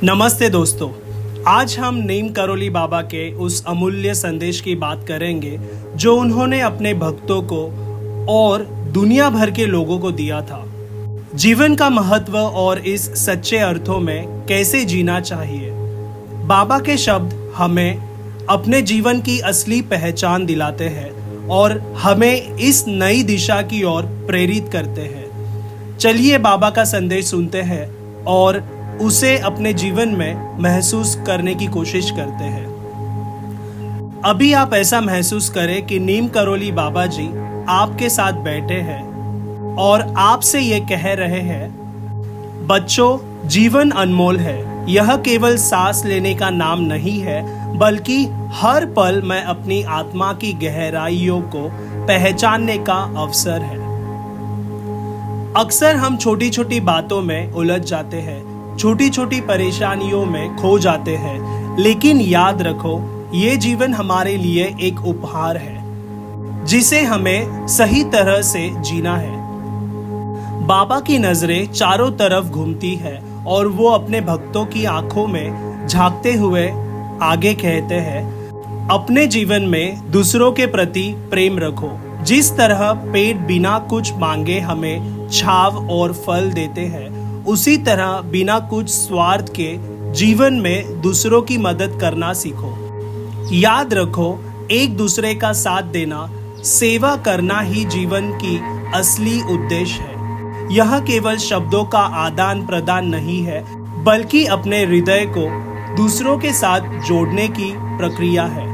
नमस्ते दोस्तों, आज हम नीम करोली बाबा के उस अमूल्य संदेश की बात करेंगे जो उन्होंने अपने भक्तों को और दुनिया भर के लोगों को दिया था। जीवन का महत्व और इस सच्चे अर्थों में कैसे जीना चाहिए। बाबा के शब्द हमें अपने जीवन की असली पहचान दिलाते हैं और हमें इस नई दिशा की ओर प्रेरित करते हैं। चलिए बाबा का संदेश सुनते हैं और उसे अपने जीवन में महसूस करने की कोशिश करते हैं। अभी आप ऐसा महसूस करें कि नीम करोली बाबा जी आपके साथ बैठे हैं और आपसे ये कह रहे हैं, बच्चों, जीवन अनमोल है। यह केवल सांस लेने का नाम नहीं है, बल्कि हर पल में अपनी आत्मा की गहराइयों को पहचानने का अवसर है। अक्सर हम छोटी छोटी बातों में उलझ जाते हैं, छोटी छोटी परेशानियों में खो जाते हैं, लेकिन याद रखो, ये जीवन हमारे लिए एक उपहार है जिसे हमें सही तरह से जीना है। बाबा की नजरें चारों तरफ घूमती है और वो अपने भक्तों की आंखों में झांकते हुए आगे कहते हैं, अपने जीवन में दूसरों के प्रति प्रेम रखो। जिस तरह पेड़ बिना कुछ मांगे हमें छाव और फल देते हैं, उसी तरह बिना कुछ स्वार्थ के जीवन में दूसरों की मदद करना सीखो। याद रखो, एक दूसरे का साथ देना, सेवा करना ही जीवन की असली उद्देश्य है। यह केवल शब्दों का आदान प्रदान नहीं है, बल्कि अपने हृदय को दूसरों के साथ जोड़ने की प्रक्रिया है।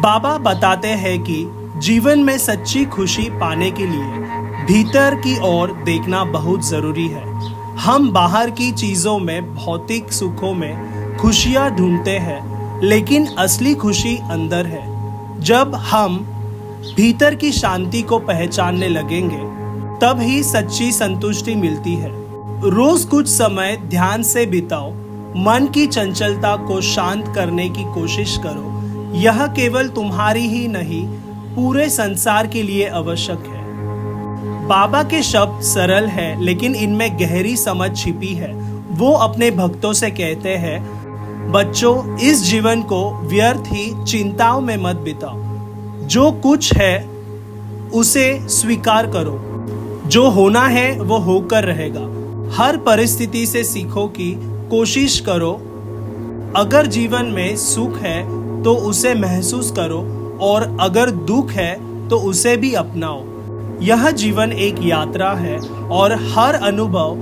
बाबा बताते हैं कि जीवन में सच्ची खुशी पाने के लिए भीतर की ओर देखना बहुत जरूरी है। हम बाहर की चीजों में, भौतिक सुखों में खुशियां ढूंढते हैं, लेकिन असली खुशी अंदर है। जब हम भीतर की शांति को पहचानने लगेंगे, तब ही सच्ची संतुष्टि मिलती है। रोज कुछ समय ध्यान से बिताओ, मन की चंचलता को शांत करने की कोशिश करो। यह केवल तुम्हारी ही नहीं, पूरे संसार के लिए आवश्यक है। बाबा के शब्द सरल है, लेकिन इनमें गहरी समझ छिपी है। वो अपने भक्तों से कहते हैं, बच्चों, इस जीवन को व्यर्थ ही चिंताओं में मत बिताओ। जो कुछ है उसे स्वीकार करो। जो होना है वो होकर रहेगा। हर परिस्थिति से सीखो कि कोशिश करो। अगर जीवन में सुख है तो उसे महसूस करो, और अगर दुख है तो उसे भी अपनाओ। यह जीवन एक यात्रा है और हर अनुभव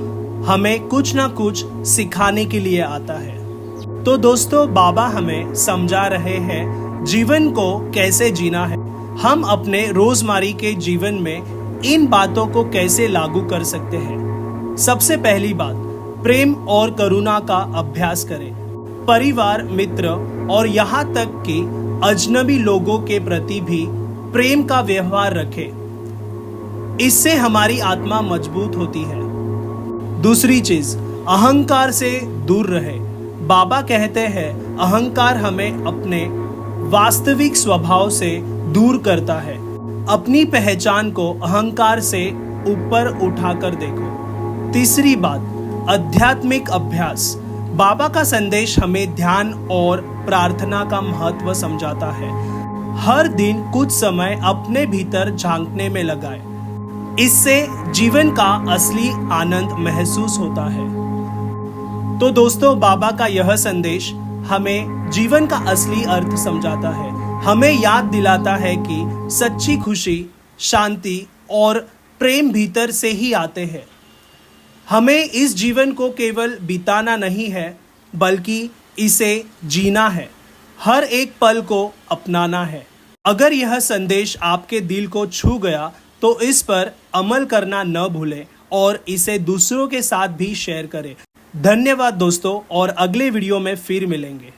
हमें कुछ ना कुछ सिखाने के लिए आता है। तो दोस्तों, बाबा हमें समझा रहे हैं जीवन को कैसे जीना है। हम अपने रोजमर्रा के जीवन में इन बातों को कैसे लागू कर सकते हैं। सबसे पहली बात, प्रेम और करुणा का अभ्यास करें। परिवार, मित्र और यहाँ तक कि अजनबी लोगों के प्रति भी प्रेम का व्यवहार रखें। इससे हमारी आत्मा मजबूत होती है। दूसरी चीज, अहंकार से दूर रहे। बाबा कहते हैं, अहंकार हमें अपने वास्तविक स्वभाव से दूर करता है। अपनी पहचान को अहंकार से ऊपर उठाकर देखो। तीसरी बात, आध्यात्मिक अभ्यास। बाबा का संदेश हमें ध्यान और प्रार्थना का महत्व समझाता है। हर दिन कुछ समय अपने भीतर झांकने में लगाएं। इससे जीवन का असली आनंद महसूस होता है। तो दोस्तों, बाबा का यह संदेश हमें जीवन का असली अर्थ समझाता है। हमें याद दिलाता है कि सच्ची खुशी, शांति और प्रेम भीतर से ही आते हैं। हमें इस जीवन को केवल बिताना नहीं है, बल्कि इसे जीना है। हर एक पल को अपनाना है। अगर यह संदेश आपके दिल को छू गया तो इस पर अमल करना न भूलें और इसे दूसरों के साथ भी शेयर करें। धन्यवाद दोस्तों, और अगले वीडियो में फिर मिलेंगे।